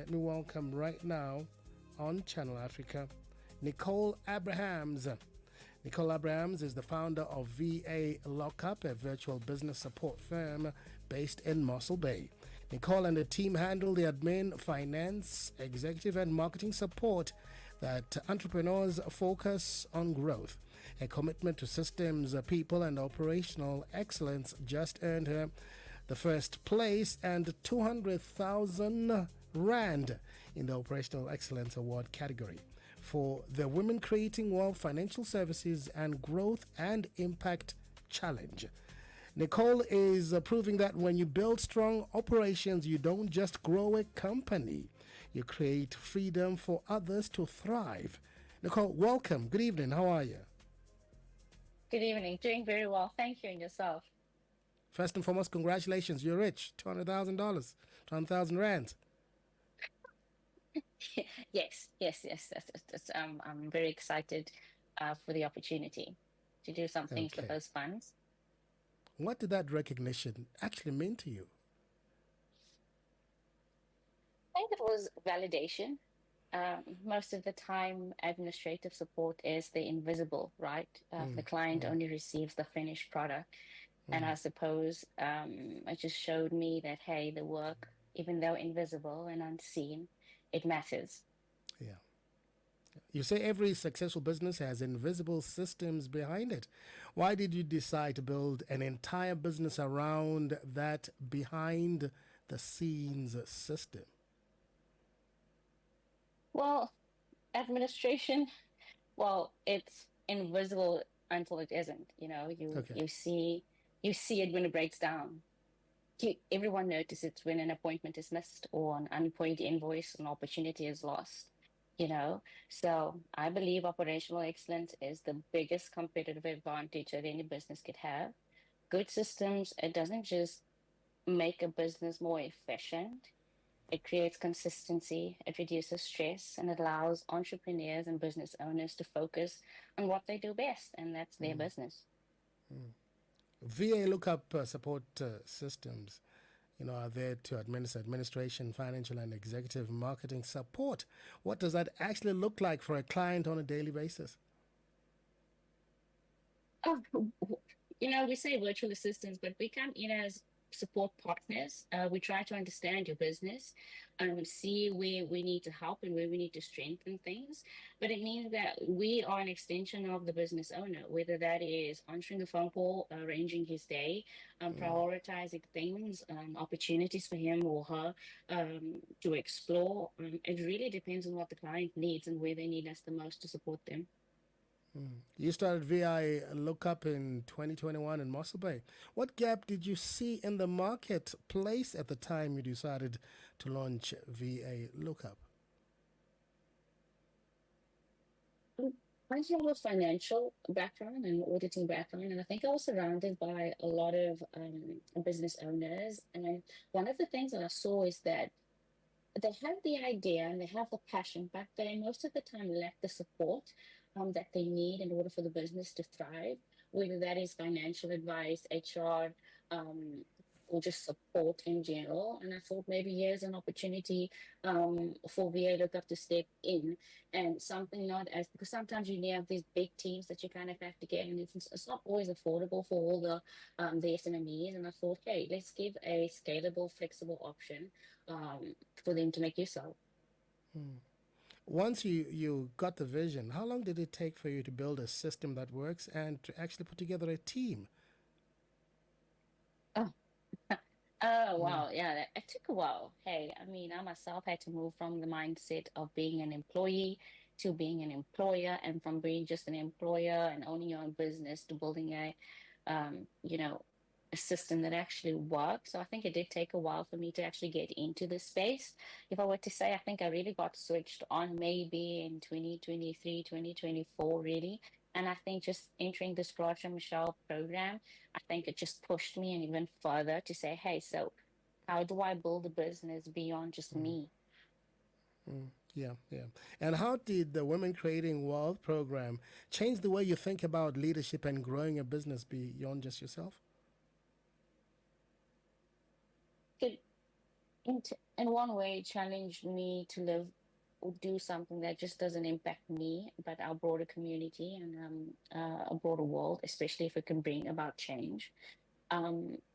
Let me welcome right now on Channel Africa, Nicole Abrahams. Nicole Abrahams is the founder of VA Lookup, a virtual business support firm based in Mossel Bay. Nicole and the team handle the admin, finance, executive, and marketing support that entrepreneurs focus on growth. A commitment to systems, people, and operational excellence just earned her the first place and 200,000 Rand in the Operational Excellence Award category for the Women Creating Wealth Financial Services and Growth and Impact Challenge. Nicole is proving that when you build strong operations, you don't just grow a company, you create freedom for others to thrive. Nicole, welcome. Good evening. How are you? Good evening. Doing very well. Thank you, and yourself. First and foremost, congratulations. You're rich. $200,000, 200,000 Rand. Yes. I'm very excited for the opportunity to do some things with those funds. What did that recognition actually mean to you? I think it was validation. Most of the time, administrative support is the invisible, right? The client only receives the finished product. And I suppose it just showed me that, hey, the work, even though invisible and unseen, it matters. Yeah. You say every successful business has invisible systems behind it. Why did you decide to build an entire business around that behind the scenes system? Well, administration, it's invisible until it isn't. You know, you see it when it breaks down. Everyone notices when an appointment is missed or an unpaid invoice, an opportunity is lost. You know, so I believe operational excellence is the biggest competitive advantage that any business could have. Good systems, it doesn't just make a business more efficient. It creates consistency, it reduces stress, and it allows entrepreneurs and business owners to focus on what they do best, and that's their business. VA Lookup support systems, are there to administer administration, financial, and executive marketing support. What does that actually look like for a client on a daily basis? Oh, we say virtual assistants, but we come in as support partners. We try to understand your business and see where we need to help and where we need to strengthen things. But it means that we are an extension of the business owner, whether that is answering the phone call, arranging his day, prioritizing things, opportunities for him or her to explore. It really depends on what the client needs and where they need us the most to support them. You started VA Lookup in 2021 in Mossel Bay. What gap did you see in the marketplace at the time you decided to launch VA Lookup? I have a financial background and auditing background, and I think I was surrounded by a lot of business owners. And one of the things that I saw is that they have the idea and they have the passion, but they most of the time lack the support that they need in order for the business to thrive, whether that is financial advice, HR, or just support in general. And I thought maybe here's an opportunity for VA Lookup to step in and something not as, because sometimes you have these big teams that you kind of have to get, and it's not always affordable for all the SMEs. And I thought, hey, let's give a scalable, flexible option for them to make use of. Once you got the vision, how long did it take for you to build a system that works and to actually put together a team? Oh, wow. Yeah, it took a while. Hey, I mean, I myself had to move from the mindset of being an employee to being an employer, and from being just an employer and owning your own business to building a system that actually works. So I think it did take a while for me to actually get into this space. If I were to say, I think I really got switched on maybe in 2023, 2024, really. And I think just entering this Graça Machel program, I think it just pushed me and even further to say, hey, so how do I build a business beyond just me? Yeah. And how did the Women Creating Wealth program change the way you think about leadership and growing a business beyond just yourself? in one way, it challenged me to live or do something that just doesn't impact me, but our broader community and a broader world, especially if it can bring about change.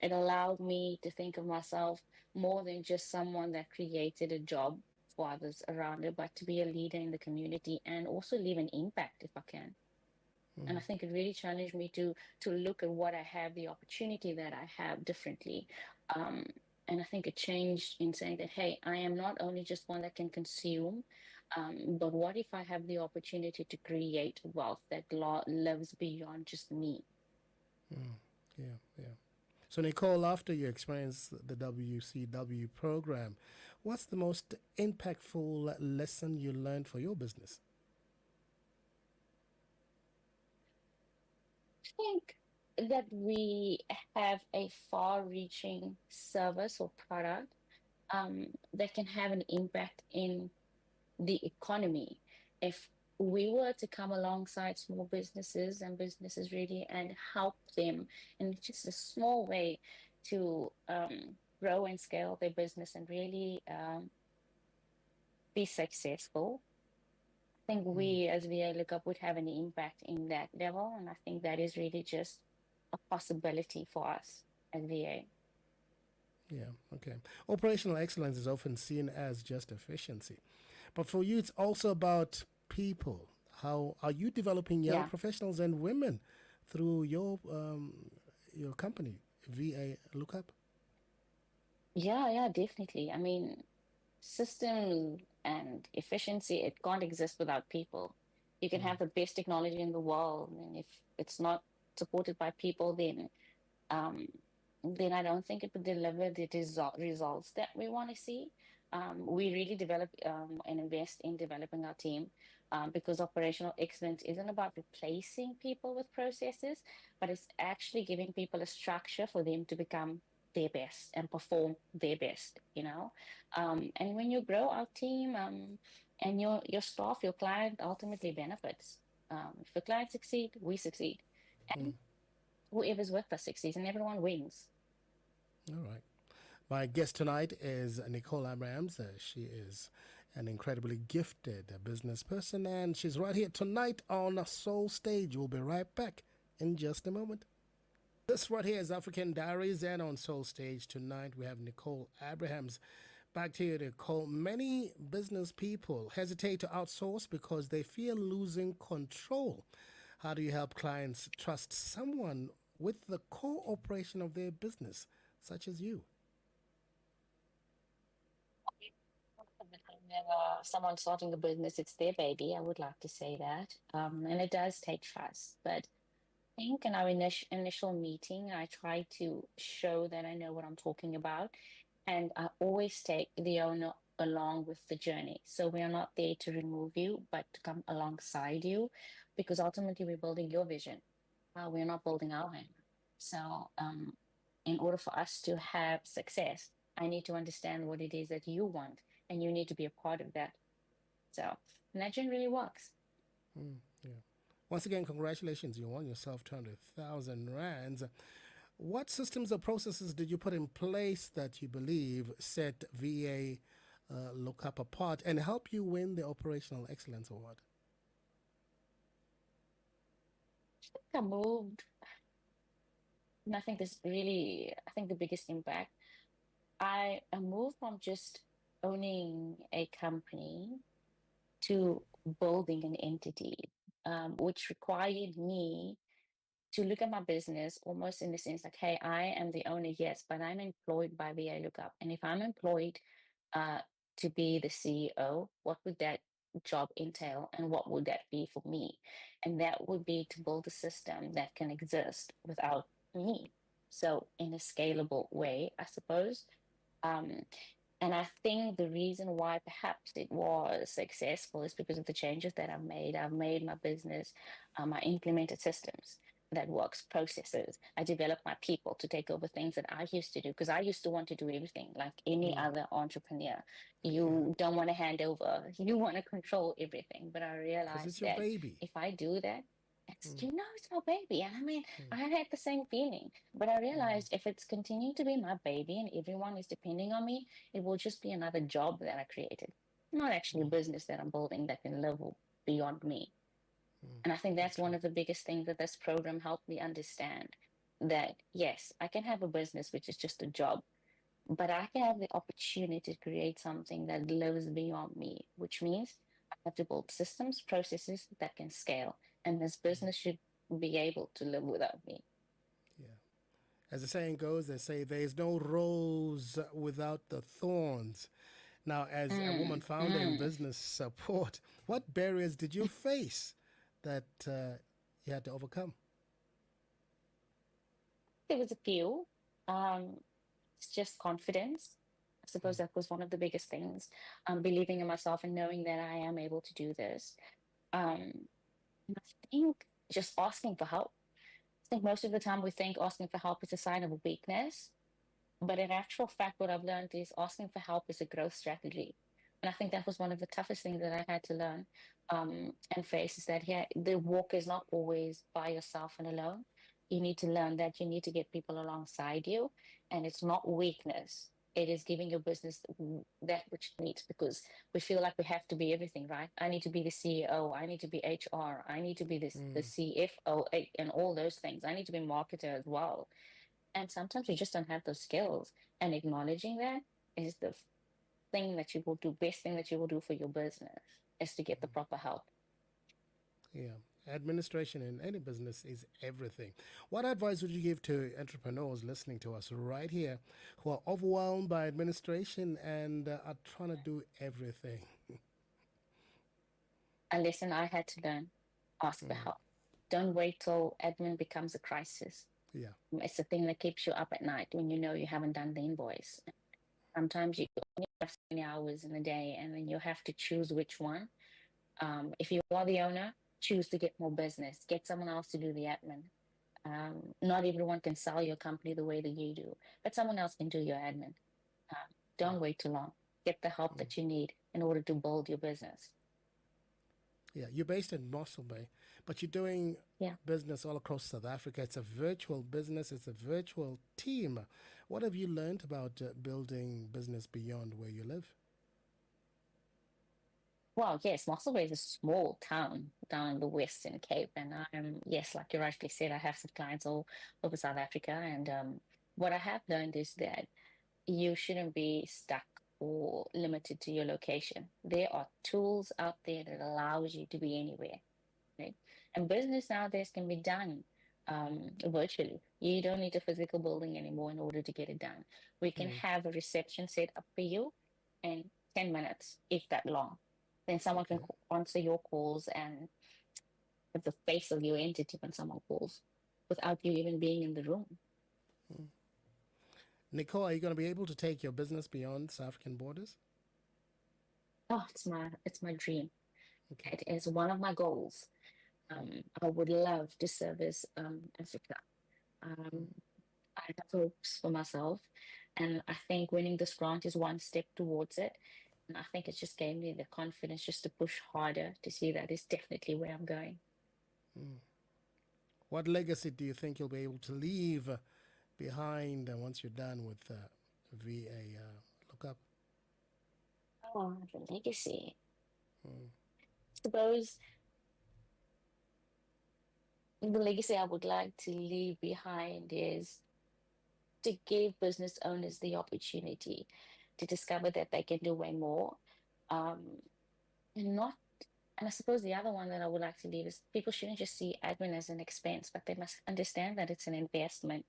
It allowed me to think of myself more than just someone that created a job for others around it, but to be a leader in the community and also leave an impact if I can. And I think it really challenged me to look at what I have, the opportunity that I have differently. Um, and I think it changed in saying that, hey, I am not only just one that can consume, but what if I have the opportunity to create wealth that lives beyond just me? Yeah, yeah. So, Nicole, after you experienced the WCW program, what's the most impactful lesson you learned for your business? I think that we have a far-reaching service or product that can have an impact in the economy. If we were to come alongside small businesses and businesses really and help them in just a small way to grow and scale their business and really be successful, I think Mm, we as VA Lookup would have an impact in that level. And I think that is really just a possibility for us as VA. yeah, okay. Operational excellence is often seen as just efficiency, but for you, it's also about people. How are you developing young Yeah. professionals and women through your company, VA Lookup? Yeah, definitely. I mean, system and efficiency, it can't exist without people. You can Mm, have the best technology in the world, and if it's not supported by people, um, then I don't think it would deliver the results that we want to see. We really develop and invest in developing our team because operational excellence isn't about replacing people with processes, but it's actually giving people a structure for them to become their best and perform their best, you know. And when you grow our team and your staff, your client ultimately benefits. If the client succeed, we succeed. And mm, whoever's with us succeeds and everyone wins. all right. My guest tonight is Nicole Abrahams. She is an incredibly gifted business person, and she's right here tonight on Soul Stage. We'll be right back in just a moment. This right here is African Diaries, and on Soul Stage tonight we have Nicole Abrahams. Back to you, Nicole. Many business people hesitate to outsource because they fear losing control. How do you help clients trust someone with the core operation of their business, such as you? Whenever someone starting a business, it's their baby. I would like to say that. And it does take trust. But I think in our initial meeting, I try to show that I know what I'm talking about. And I always take the owner along with the journey. So we are not there to remove you, but to come alongside you because ultimately we're building your vision. We're not building our own. So, in order for us to have success, I need to understand what it is that you want, and you need to be a part of that. So, and that generally works. Mm, yeah. Once again, congratulations. You won yourself 200,000 rands. What systems or processes did you put in place that you believe set VA Lookup apart and help you win the Operational Excellence Award? I moved, and I think this really, I think the biggest impact, I moved from just owning a company to building an entity, which required me to look at my business almost in the sense like, hey, I am the owner, yes, but I'm employed by VA Lookup. And if I'm employed uh, to be the CEO, what would that job entail and what would that be for me? And that would be to build a system that can exist without me. So, in a scalable way, I suppose. Um, and I think the reason why perhaps it was successful is because of the changes that I've made. I've made my business, I implemented systems that works, processes. I developed my people to take over things that I used to do because I used to want to do everything like any Mm, other entrepreneur. yeah, You don't want to hand over, you want to control everything. But I because realized it's your that baby. if I do that, It's, you know, it's my baby. And I mean, I had the same feeling, but I Mm, realized if it's continuing to be my baby and everyone is depending on me, it will just be another job that I created, not actually a mm, business that I'm building that can live beyond me. mm. And I think So that's one true. of the biggest things that this program helped me understand that yes, I can have a business which is just a job, but I can have the opportunity to create something that lives beyond me, which means I have to build systems, processes that can scale. And this business should be able to live without me. Yeah. As the saying goes, they say there is no rose without the thorns. Now, as a woman Mm, founder in mm. business support, what barriers did you face that you had to overcome? There was a few. Um, it's just confidence. I suppose that was one of the biggest things. Believing in myself and knowing that I am able to do this. Um, and I think just asking for help. I think most of the time we think asking for help is a sign of a weakness, but in actual fact, what I've learned is asking for help is a growth strategy. And I think that was one of the toughest things that I had to learn and face is that, yeah, the walk is not always by yourself and alone. You need to learn that you need to get people alongside you. And it's not weakness. It is giving your business that which it needs because we feel like we have to be everything, right? I need to be the CEO. I need to be HR. I need to be the Mm, CFO and all those things. I need to be marketer as well, and sometimes you just don't have those skills. And acknowledging that is the thing that you will do, best thing that you will do for your business is to get the proper help. yeah. Administration in any business is everything. What advice would you give to entrepreneurs listening to us right here who are overwhelmed by administration and are trying to do everything? A lesson I had to learn, ask for Mm, help. Don't wait till admin becomes a crisis. yeah. It's the thing that keeps you up at night when you know you haven't done the invoice. Sometimes you only have so many hours in the day and then you have to choose which one. If you are the owner, choose to get more business, get someone else to do the admin. Not everyone can sell your company the way that you do, but someone else can do your admin. Yeah. Don't wait too long. Get the help Mm. that you need in order to build your business. Yeah, you're based in Mossel Bay, but you're doing Yeah. business all across South Africa. It's a virtual business, it's a virtual team. What have you learned about building business beyond where you live? Well, yes, Mossel Bay is a small town down in the Western Cape. And yes, like you rightly said, I have some clients all over South Africa. And what I have learned is that you shouldn't be stuck or limited to your location. There are tools out there that allows you to be anywhere, right? And business nowadays can be done virtually. You don't need a physical building anymore in order to get it done. We can Mm, have a reception set up for you in 10 minutes, if that long. Then someone can okay. answer your calls and have the face of your entity when someone calls without you even being in the room. Mm. Nicole, are you going to be able to take your business beyond South African borders? Oh, it's my dream. Okay. It is one of my goals. Mm, I would love to service Africa. mm, Um, I have hopes for myself. And I think winning this grant is one step towards it. And I think it just gave me the confidence just to push harder to see that is definitely where I'm going. mm. What legacy do you think you'll be able to leave behind once you're done with VA Lookup? Oh, the legacy. Mm, Suppose the legacy I would like to leave behind is to give business owners the opportunity to discover that they can do way more. Um, and not And I suppose the other one that I would like to leave is people shouldn't just see admin as an expense, but they must understand that it's an investment.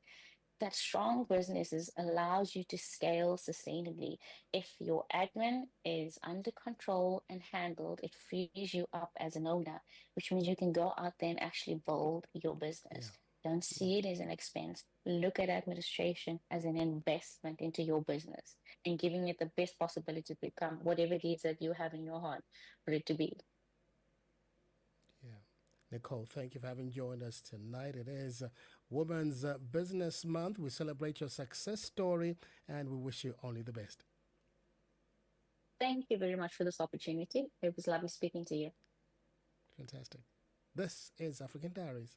That strong businesses allows you to scale sustainably. If your admin is under control and handled, it frees you up as an owner, which means you can go out there and actually build your yeah. business. Don't Mm, see it as an expense. Look at administration as an investment into your business and giving it the best possibility to become whatever it is that you have in your heart for it to be. yeah. Nicole, thank you for having joined us tonight. It is Women's Business Month. We celebrate your success story and we wish you only the best. Thank you very much for this opportunity. It was lovely speaking to you. Fantastic. This is African Diaries.